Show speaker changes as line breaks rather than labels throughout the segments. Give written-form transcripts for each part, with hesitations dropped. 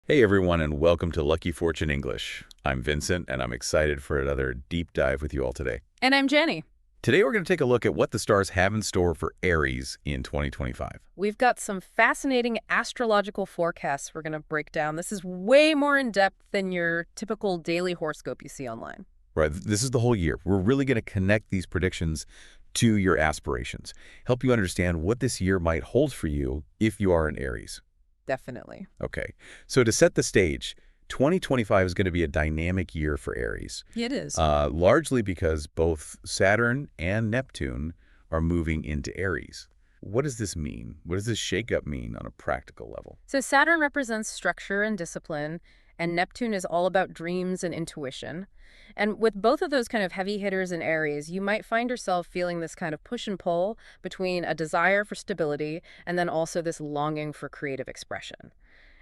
Hey everyone, and welcome to Lucky Fortune English. I'm Vincent, and I'm excited for another deep dive with you all today.
And I'm Jenny.
Today we're going to take a look at what the stars have in store for Aries in 2025.
We've got some fascinating astrological forecasts we're going to break down. This is way more in-depth than your typical daily horoscope you see online.
Right, this is the whole year. We're really going to connect these predictions to your aspirations, help you understand what this year might hold for you if you are an Aries.
Definitely.
Okay, so to set the stage, 2025 is going to be a dynamic year for Aries.
It is.
Largely because both Saturn and Neptune are moving into Aries. What does this mean? What does this shakeup mean on a practical level?
So Saturn represents structure and discipline, and Neptune is all about dreams and intuition. And with both of those kind of heavy hitters in Aries, you might find yourself feeling this kind of push and pull between a desire for stability and then also this longing for creative expression.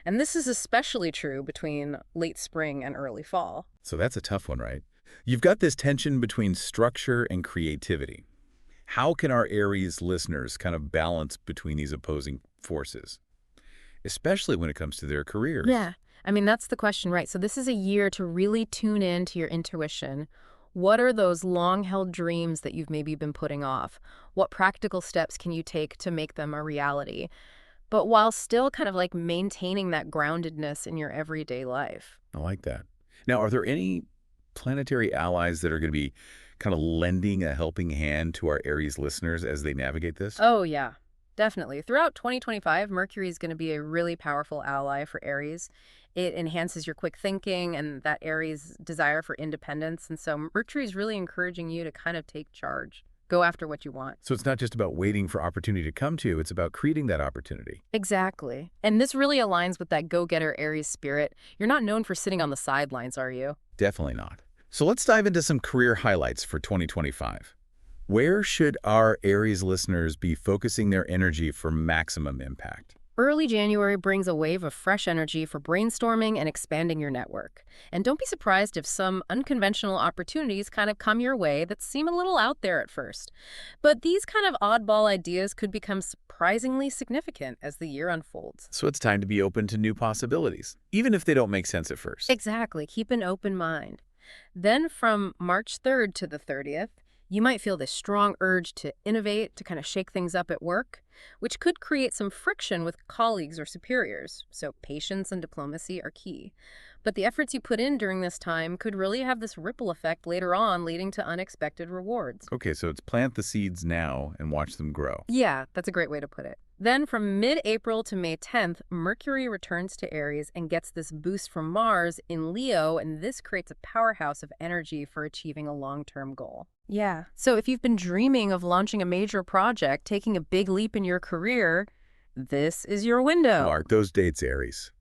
And this is especially true between late spring and early fall.
So that's a tough one, right? You've got this tension between structure and creativity. How can our Aries listeners kind of balance between these opposing forces, especially when it comes to their careers?
Yeah. I mean, that's the question, right? So this is a year to really tune in to your intuition. What are those long-held dreams that you've maybe been putting off? What practical steps can you take to make them a reality? But while still kind of like maintaining that groundedness in your everyday life.
I like that. Now, are there any planetary allies that are going to be kind of lending a helping hand to our Aries listeners as they navigate this?
Oh, yeah, definitely. Throughout 2025, Mercury is going to be a really powerful ally for Aries. It enhances your quick thinking and that Aries' desire for independence. And so Mercury is really encouraging you to kind of take charge. Go after what you want.
So it's not just about waiting for opportunity to come to you, it's about creating that opportunity.
Exactly. And this really aligns with that go-getter Aries spirit. You're not known for sitting on the sidelines, are you?
Definitely not. So let's dive into some career highlights for 2025. Where should our Aries listeners be focusing their energy for maximum impact?
Early January brings a wave of fresh energy for brainstorming and expanding your network. And don't be surprised if some unconventional opportunities kind of come your way that seem a little out there at first. But these kind of oddball ideas could become surprisingly significant as the year unfolds.
So it's time to be open to new possibilities, even if they don't make sense at first.
Exactly. Keep an open mind. Then from March 3rd to the 30th, you might feel this strong urge to innovate, to kind of shake things up at work, which could create some friction with colleagues or superiors. So patience and diplomacy are key. But the efforts you put in during this time could really have this ripple effect later on, leading to unexpected rewards.
Okay, so it's plant the seeds now and watch them grow.
Yeah, that's a great way to put it. Then from mid-April to May 10th, Mercury returns to Aries and gets this boost from Mars in Leo, and this creates a powerhouse of energy for achieving a long-term goal. Yeah. So if you've been dreaming of launching a major project, taking a big leap in your career, this is your window.
Mark those dates, Aries.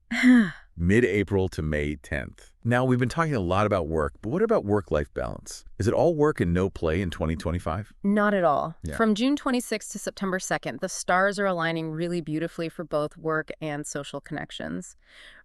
Mid-April to May 10th. Now, we've been talking a lot about work, but what about work-life balance? Is it all work and no play in 2025?
Not at all.
Yeah.
From June 26th to September 2nd, the stars are aligning really beautifully for both work and social connections.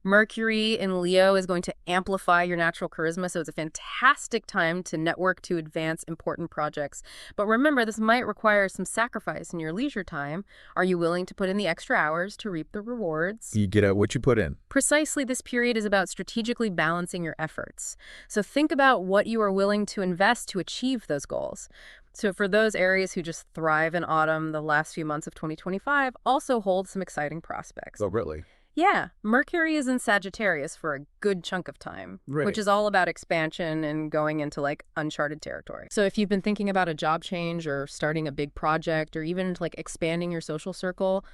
Mercury in Leo is going to amplify your natural charisma, so it's a fantastic time to network to advance important projects. But remember, this might require some sacrifice in your leisure time. Are you willing to put in the extra hours to reap the rewards?
You get out what you put in.
Precisely, this period is about strategically balancing your efforts. So think about what you are willing to invest to achieve those goals. So for those Aries who just thrive in autumn, the last few months of 2025 also hold some exciting prospects.
Oh, really?
Yeah, Mercury is in Sagittarius for a good chunk of time,
Right.
which is all about expansion and going into like uncharted territory. So if you've been thinking about a job change or starting a big project or even like expanding your social circle,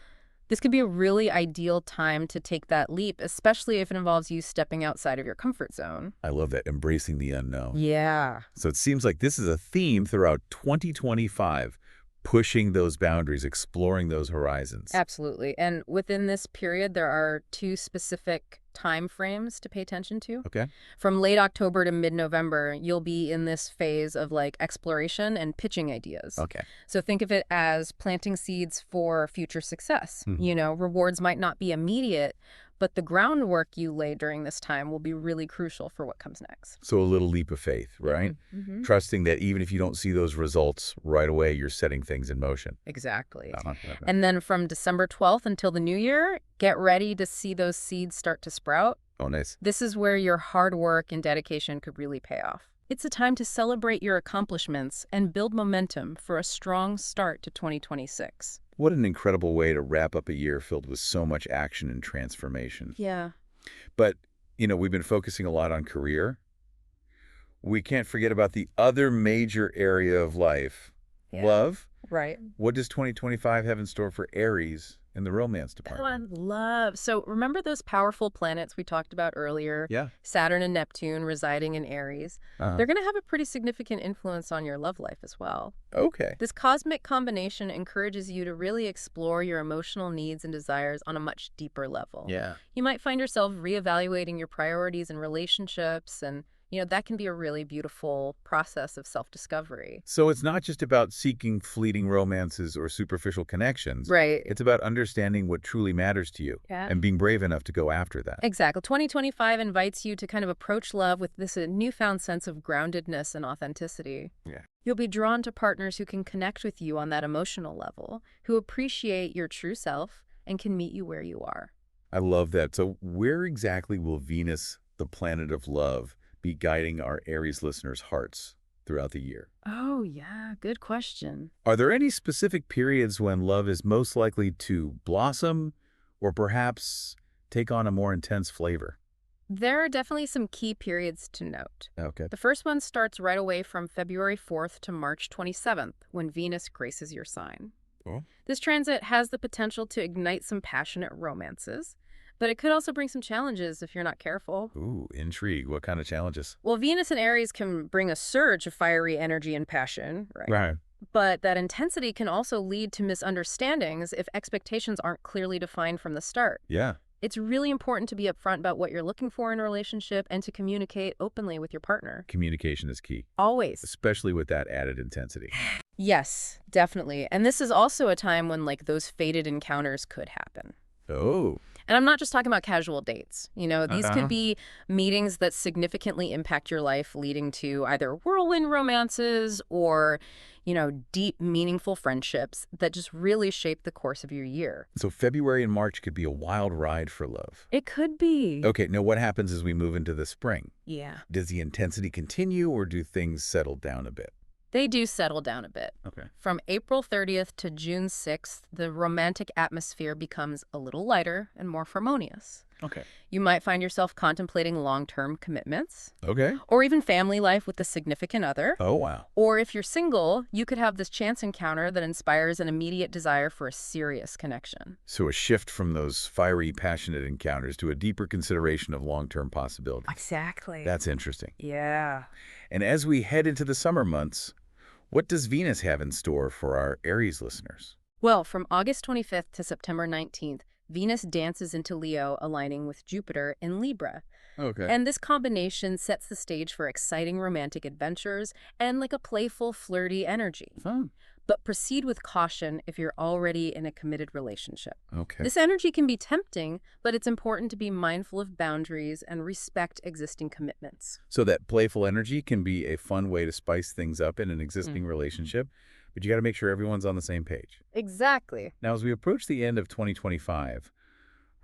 this could be a really ideal time to take that leap, especially if it involves you stepping outside of your comfort zone.
I love that, embracing the unknown.
Yeah.
So it seems like this is a theme throughout 2025, pushing those boundaries, exploring those horizons.
Absolutely. And within this period, there are two specific time frames to pay attention to.
Okay.
From late October to mid-November, you'll be in this phase of like exploration and pitching ideas.
Okay.
So think of it as planting seeds for future success.
Mhm.
You know, rewards might not be immediate, But the groundwork you lay during this time will be really crucial for what comes next.
So a little leap of faith, right?
Mm-hmm.
Trusting that even if you don't see those results right away, you're setting things in motion.
Exactly.
Okay.
And then from December 12th until the new year, get ready to see those seeds start to sprout.
Oh, nice.
This is where your hard work and dedication could really pay off. It's a time to celebrate your accomplishments and build momentum for a strong start to 2026.
What an incredible way to wrap up a year filled with so much action and transformation.
Yeah.
But, we've been focusing a lot on career. We can't forget about the other major area of life,
Yeah.
love.
Right.
What does 2025 have in store for Aries in the romance
Oh, I
department?
love. So remember those powerful planets we talked about earlier?
Yeah.
Saturn and Neptune residing in Aries. They're going to have a pretty significant influence on your love life as well.
Okay.
This cosmic combination encourages you to really explore your emotional needs and desires on a much deeper level.
Yeah.
You might find yourself reevaluating your priorities and relationships, and that can be a really beautiful process of self-discovery.
So it's not just about seeking fleeting romances or superficial connections.
Right.
It's about understanding what truly matters to you
Yeah.
and being brave enough to go after that.
Exactly. 2025 invites you to kind of approach love with this newfound sense of groundedness and authenticity.
Yeah.
You'll be drawn to partners who can connect with you on that emotional level, who appreciate your true self and can meet you where you are.
I love that. So where exactly will Venus, the planet of love, be guiding our Aries listeners' hearts throughout the year?
Oh, yeah. Good question.
Are there any specific periods when love is most likely to blossom or perhaps take on a more intense flavor?
There are definitely some key periods to note.
Okay.
The first one starts right away from February 4th to March 27th, when Venus graces your sign.
Oh.
This transit has the potential to ignite some passionate romances, but it could also bring some challenges if you're not careful.
Ooh, intrigue. What kind of challenges?
Well, Venus in Aries can bring a surge of fiery energy and passion, right?
Right.
But that intensity can also lead to misunderstandings if expectations aren't clearly defined from the start.
Yeah.
It's really important to be upfront about what you're looking for in a relationship and to communicate openly with your partner.
Communication is key,
Always.
especially with that added intensity.
Yes, definitely. And this is also a time when those fated encounters could happen.
Oh.
And I'm not just talking about casual dates. These
Uh-huh.
could be meetings that significantly impact your life, leading to either whirlwind romances or, deep, meaningful friendships that just really shape the course of your year.
So February and March could be a wild ride for love.
It could be.
Okay, now what happens as we move into the spring?
Yeah.
Does the intensity continue or do things settle down a bit?
They do settle down a bit.
Okay.
From April 30th to June 6th, the romantic atmosphere becomes a little lighter and more harmonious.
Okay.
You might find yourself contemplating long-term commitments,
Okay.
or even family life with a significant other.
Oh, wow.
Or if you're single, you could have this chance encounter that inspires an immediate desire for a serious connection.
So a shift from those fiery, passionate encounters to a deeper consideration of long-term possibilities.
Exactly.
That's interesting.
Yeah.
And as we head into the summer months, what does Venus have in store for our Aries listeners?
Well, from August 25th to September 19th, Venus dances into Leo, aligning with Jupiter in Libra.
Okay.
And this combination sets the stage for exciting romantic adventures and a playful, flirty energy.
Fun.
But proceed with caution if you're already in a committed relationship.
Okay.
This energy can be tempting, but it's important to be mindful of boundaries and respect existing commitments.
So that playful energy can be a fun way to spice things up in an existing relationship, but you got to make sure everyone's on the same page.
Exactly.
Now, as we approach the end of 2025,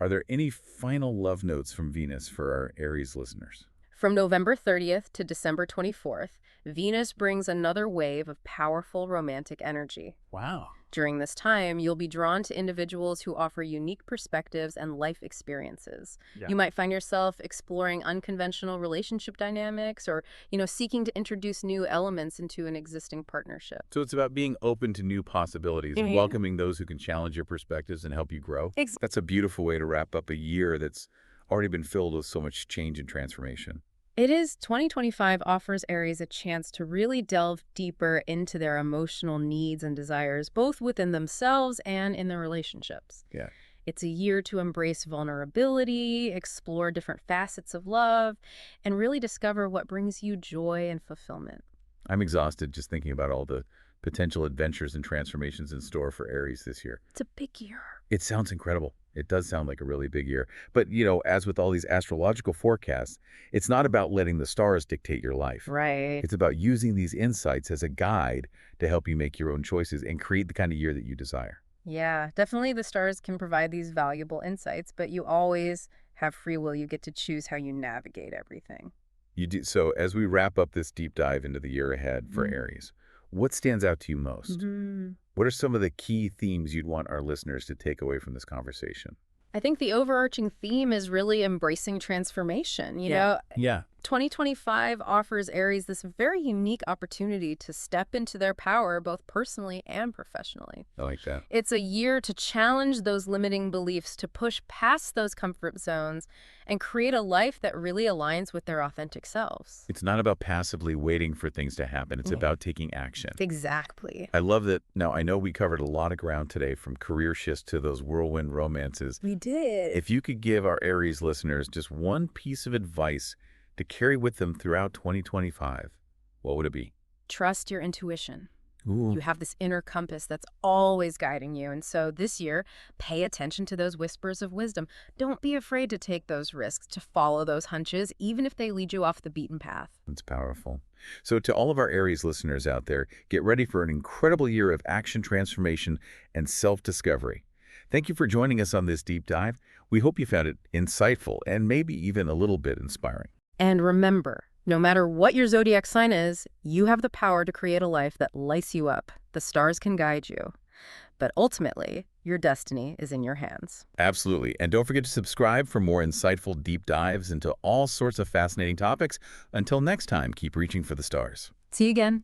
are there any final love notes from Venus for our Aries listeners?
From November 30th to December 24th, Venus brings another wave of powerful romantic energy.
Wow.
During this time, you'll be drawn to individuals who offer unique perspectives and life experiences.
Yeah.
You might find yourself exploring unconventional relationship dynamics or, seeking to introduce new elements into an existing partnership.
So it's about being open to new possibilities and welcoming those who can challenge your perspectives and help you grow. That's a beautiful way to wrap up a year that's already been filled with so much change and transformation.
It is. 2025 offers Aries a chance to really delve deeper into their emotional needs and desires, both within themselves and in their relationships.
Yeah.
It's a year to embrace vulnerability, explore different facets of love, and really discover what brings you joy and fulfillment.
I'm exhausted just thinking about all the potential adventures and transformations in store for Aries this year.
It's a big year.
It sounds incredible. It does sound like a really big year. But, as with all these astrological forecasts, it's not about letting the stars dictate your life.
Right.
It's about using these insights as a guide to help you make your own choices and create the kind of year that you desire.
Yeah, definitely the stars can provide these valuable insights, but you always have free will. You get to choose how you navigate everything.
You do. So as we wrap up this deep dive into the year ahead for
Mm.
Aries, what stands out to you most?
Mhm.
What are some of the key themes you'd want our listeners to take away from this conversation?
I think the overarching theme is really embracing transformation.
Yeah.
2025 offers Aries this very unique opportunity to step into their power both personally and professionally.
I like that.
It's a year to challenge those limiting beliefs, to push past those comfort zones, and create a life that really aligns with their authentic selves.
It's not about passively waiting for things to happen. It's
Yeah.
about taking action.
Exactly.
I love that. Now, I know we covered a lot of ground today, from career shifts to those whirlwind romances.
We did.
If you could give our Aries listeners just one piece of advice to carry with them throughout 2025, what would it be?
Trust your intuition.
Ooh.
You have this inner compass that's always guiding you. And so this year, pay attention to those whispers of wisdom. Don't be afraid to take those risks, to follow those hunches, even if they lead you off the beaten path.
That's powerful. So to all of our Aries listeners out there, get ready for an incredible year of action, transformation, and self-discovery. Thank you for joining us on this deep dive. We hope you found it insightful and maybe even a little bit inspiring.
And remember, no matter what your zodiac sign is, you have the power to create a life that lights you up. The stars can guide you. But ultimately, your destiny is in your hands.
Absolutely. And don't forget to subscribe for more insightful deep dives into all sorts of fascinating topics. Until next time, keep reaching for the stars.
See you again.